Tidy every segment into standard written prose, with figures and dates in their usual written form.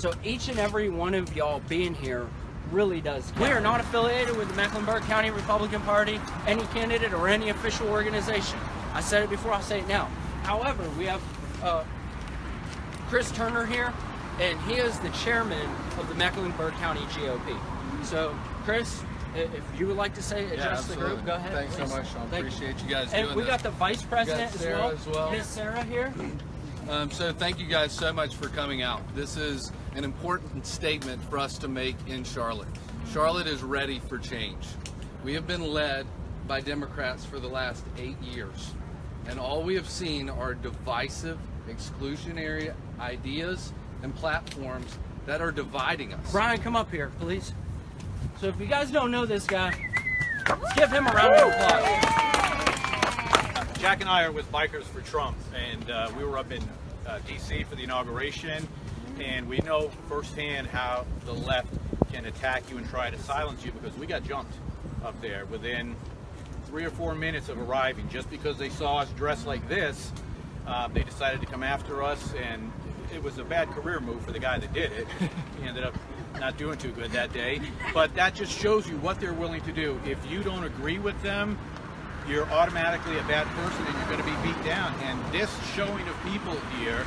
So each and every one of y'all being here really does count. We are not affiliated with the Mecklenburg County Republican Party, any candidate, or any official organization. I said it before, I'll say it now. However, we have Chris Turner here, and he is the chairman of the Mecklenburg County GOP. So, Chris, if you would like to address the group, go ahead. Thanks please. so much, Sean. Appreciate you guys and doing we this. got the vice president as well. Miss Sarah here. So thank you guys so much for coming out. This is an important statement for us to make in Charlotte. Charlotte is ready for change. We have been led by Democrats for the last 8 years, and all we have seen are divisive, exclusionary ideas and platforms that are dividing us. Brian, come up here, please. So if you guys don't know this guy, let's give him a round of applause. Jack and I are with Bikers for Trump, and we were up in D.C. for the inauguration, and we know firsthand how the left can attack you and try to silence you, because we got jumped up there within 3 or 4 minutes of arriving. Just because they saw us dressed like this, they decided to come after us, and it was a bad career move for the guy that did it. He ended up not doing too good that day, but that just shows you what they're willing to do. If you don't agree with them, you're automatically a bad person and you're going to be beat down. And this showing of people here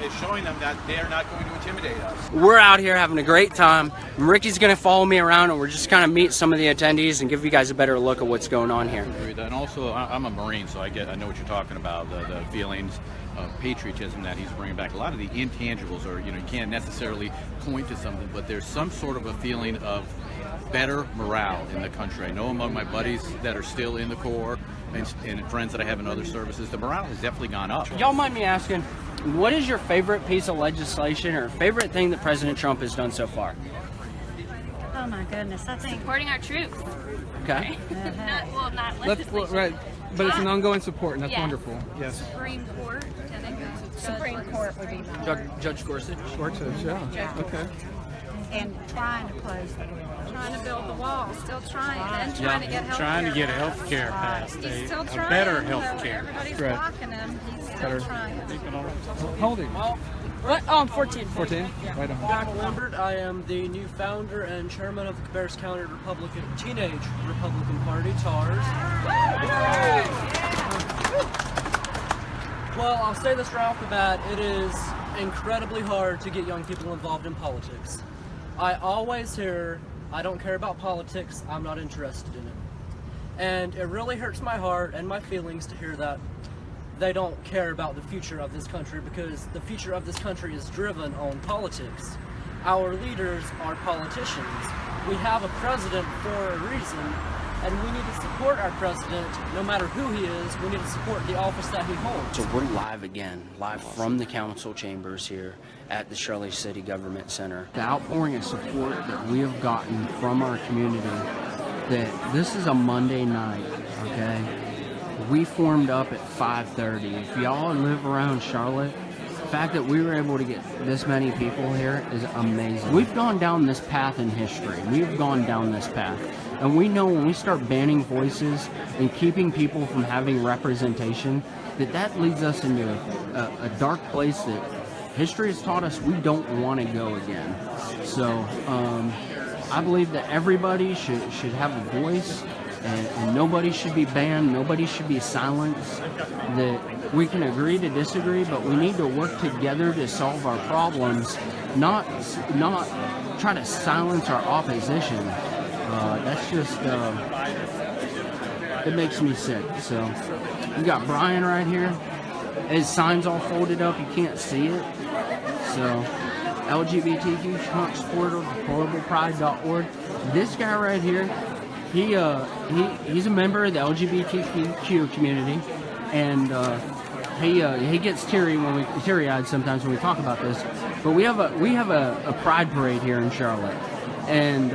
is showing them that they're not going to intimidate us. We're out here having a great time. And Ricky's going to follow me around, and we're just kind of meet some of the attendees and give you guys a better look at what's going on here. And also, I'm a Marine, so I know what you're talking about, the feelings of patriotism that he's bringing back. A lot of the intangibles are, you can't necessarily point to something, but there's some sort of a feeling of better morale in the country. I know among my buddies that are still in the Corps and friends that I have in other services, the morale has definitely gone up. Y'all mind me asking, what is your favorite piece of legislation or favorite thing that President Trump has done so far? Oh my goodness, I think Supporting our troops. Okay. Not legislation. Right, but it's an ongoing support, and that's Yes. wonderful. Yes. Supreme Court. And it goes with Supreme Court would be mine. Judge Gorsuch. Yeah. Okay. And trying to close the door. trying to build the wall, still trying, and trying to get health care. Trying to get health care passed, He's still a trying. better health care. Everybody's Right. blocking him. He's still Better. trying. How old are you? What? Oh, I'm 14. 14? Right on. Jack Lambert. I am the new founder and chairman of the Cabarrus County Teenage Republican Party, TARS. Well, I'll say this right off the bat, it is incredibly hard to get young people involved in politics. I always hear, I don't care about politics, I'm not interested in it. And it really hurts my heart and my feelings to hear that they don't care about the future of this country, because the future of this country is driven on politics. Our leaders are politicians. We have a president for a reason, and we need to support our president no matter who he is. We need to support the office that he holds. So we're live again, live from the council chambers here at the Shirley City Government Center. The outpouring of support that we have gotten from our community, that this is a Monday night, okay? We formed up at 5:30. If y'all live around Charlotte, the fact that we were able to get this many people here is amazing. We've gone down this path in history. We've gone down this path. And we know when we start banning voices and keeping people from having representation, that leads us into a dark place that history has taught us we don't want to go again. So I believe that everybody should have a voice, and nobody should be banned, nobody should be silenced. That we can agree to disagree, but we need to work together to solve our problems, not try to silence our opposition. That's just, it makes me sick. So, we got Brian right here. His sign's all folded up, you can't see it. So, LGBTQ Trump supporter, deplorablepride.org. This guy right here, he's a member of the LGBTQ community, and he gets teary-eyed sometimes when we talk about this. But we have a pride parade here in Charlotte, and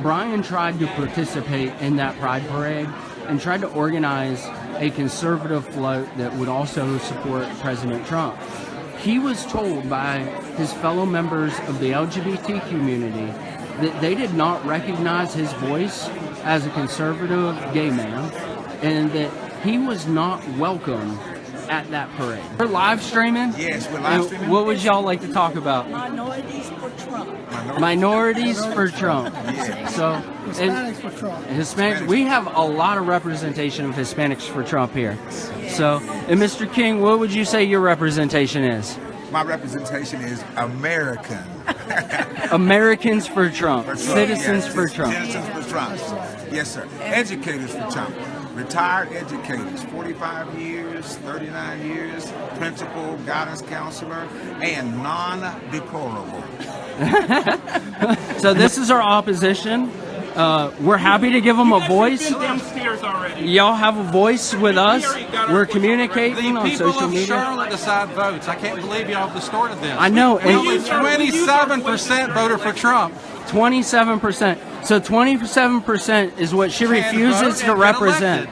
Brian tried to participate in that pride parade and tried to organize a conservative float that would also support President Trump. He was told by his fellow members of the LGBT community that they did not recognize his voice as a conservative gay man, and that he was not welcome at that parade. We're live streaming? Yes, we're live streaming. What would y'all like to talk about? Minorities for Trump. Minorities for Trump. So, Hispanics for Trump. Hispanics, we have a lot of representation of Hispanics for Trump here. So, and Mr. King, what would you say your representation is? My representation is American. Americans for Trump. Citizens yes, for Trump. Citizens for Trump. Yes, sir. Educators for Trump. Retired educators, 45 years, 39 years, principal, guidance counselor, and non-deplorable. So this is our opposition. We're happy to give them a voice. Y'all have a voice with us. We're communicating on social media. The people of Charlotte decide votes. I can't believe y'all distorted this. I know. And only 27% voted for Trump. 27%. So 27% is what she refuses to represent.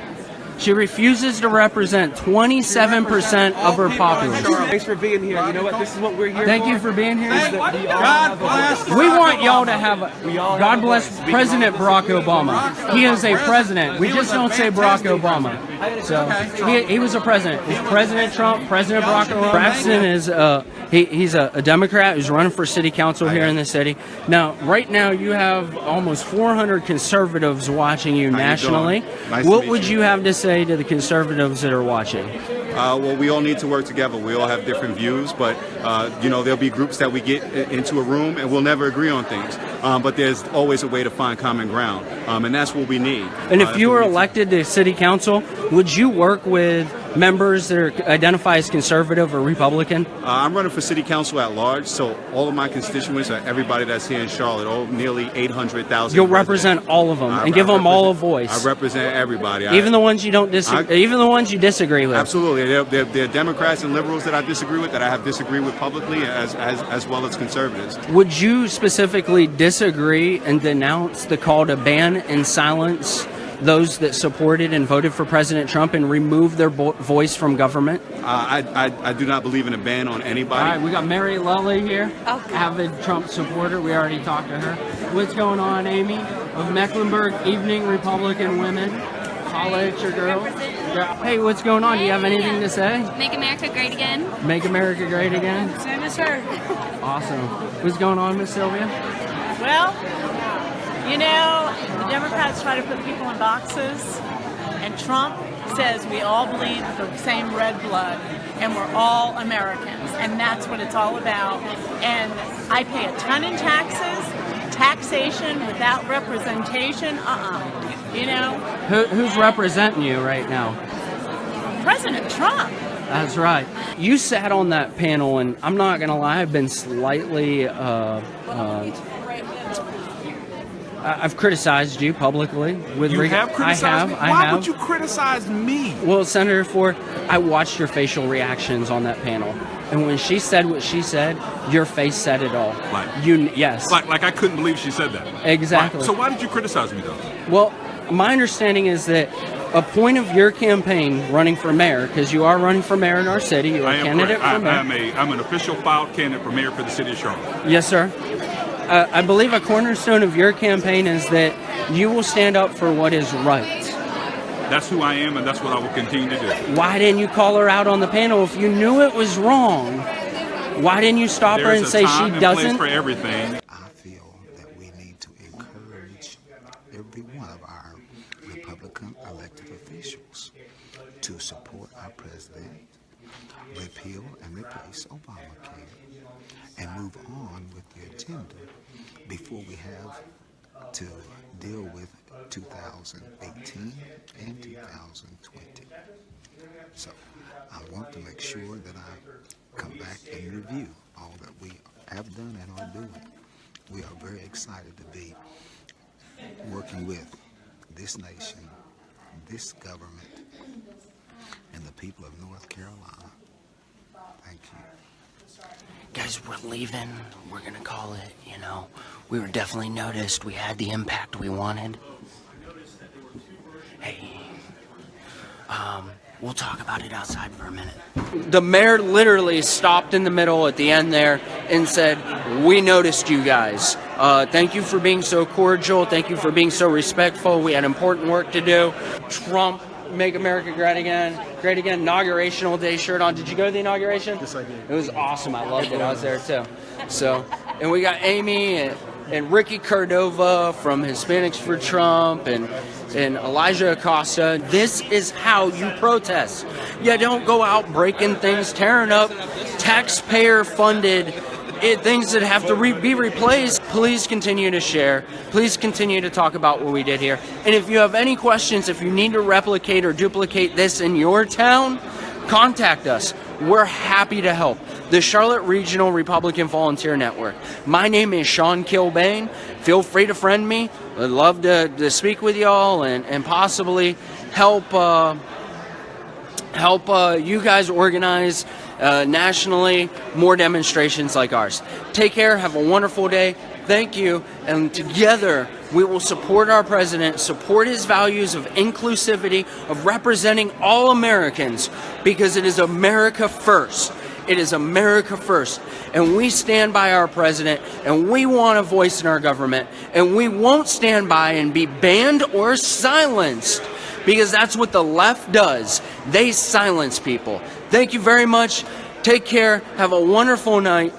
She refuses to represent 27% of her populace. Thanks for being here. You know what? This is what we're here for. Thank you for being here. God bless. We want y'all to have God bless President Barack Obama. He is a president. We just don't say Barack Obama. So he was a president. It's President Trump, President Barack Obama. Braxton is he's a Democrat who's running for city council here in the city. Now, right now, you have almost 400 conservatives watching you nationally. What would you have to say to the conservatives that are watching? Well, we all need to work together. We all have different views, but you know, there'll be groups that we get into a room and we'll never agree on things. But there's always a way to find common ground, and that's what we need. And if you were elected to city council, would you work with members that are identify as conservative or Republican? I'm running for city council at large, so all of my constituents are everybody that's here in Charlotte, all nearly 800,000. You'll represent all of them and give them all a voice. I represent everybody, even the ones you don't disagree, even the ones you disagree with. Absolutely, there are Democrats and liberals that I disagree with, that I have disagreed with publicly, as well as conservatives. Would you specifically disagree and denounce the call to ban and silence those that supported and voted for President Trump and remove their voice from government? I do not believe in a ban on anybody. All right, we got Mary Lully here, avid Trump supporter. We already talked to her. What's going on, Amy? Of Mecklenburg Evening Republican Women. Holla at your girl. Hey, what's going on? Do you have anything to say? Make America great again. Make America great again? Same as her. Awesome. What's going on, Miss Sylvia? Well, you know, the Democrats try to put people in boxes, and Trump says we all bleed the same red blood, and we're all Americans, and that's what it's all about. And I pay a ton in taxes. Taxation without representation, you know. Who's representing you right now? President Trump. That's right. You sat on that panel, and I'm not going to lie, I've been slightly I've criticized you publicly. You have criticized me? Why would you criticize me? Well, Senator Ford, I watched your facial reactions on that panel. And when she said what she said, your face said it all. Yes. Like I couldn't believe she said that. Exactly. So why did you criticize me, though? Well, my understanding is that a point of your campaign running for mayor, because you are running for mayor in our city, you're a candidate for mayor. I'm an official filed candidate for mayor for the city of Charlotte. Yes, sir. I believe a cornerstone of your campaign is that you will stand up for what is right. That's who I am, and that's what I will continue to do. Why didn't you call her out on the panel if you knew it was wrong? Why didn't you stop her and say she doesn't? There's a time and place for everything. I feel that we need to encourage every one of our Republican elected officials to support our president, repeal and replace Obamacare, and move on with the agenda before we have to deal with 2018 and 2020. So I want to make sure that I come back and review all that we have done and are doing. We are very excited to be working with this nation, this government, and the people of North Carolina. Thank you. Guys, we're leaving. We're going to call it, you know. We were definitely noticed. We had the impact we wanted. Hey, we'll talk about it outside for a minute. The mayor literally stopped in the middle at the end there and said, we noticed you guys. Thank you for being so cordial. Thank you for being so respectful. We had important work to do. Trump Make America Great Again, inaugurational day shirt on. Did you go to the inauguration? Yes, I did. It was awesome. I loved it. I was there too. So, and we got Amy and Ricky Cordova from Hispanics for Trump and Elijah Acosta. This is how you protest. You don't go out breaking things, tearing up taxpayer-funded things that have to be replaced. Please continue to share. Please continue to talk about what we did here. And if you have any questions, if you need to replicate or duplicate this in your town, contact us. We're happy to help. The Charlotte Regional Republican Volunteer Network. My name is Sean Kilbane. Feel free to friend me. I'd love to speak with y'all and possibly help you guys organize nationally more demonstrations like ours. Take care. Have a wonderful day. Thank you. And together we will support our president, support his values of inclusivity, of representing all Americans, because it is America first. It is America first. And we stand by our president, and we want a voice in our government, and we won't stand by and be banned or silenced, because that's what the left does. They silence people. Thank you very much. Take care. Have a wonderful night.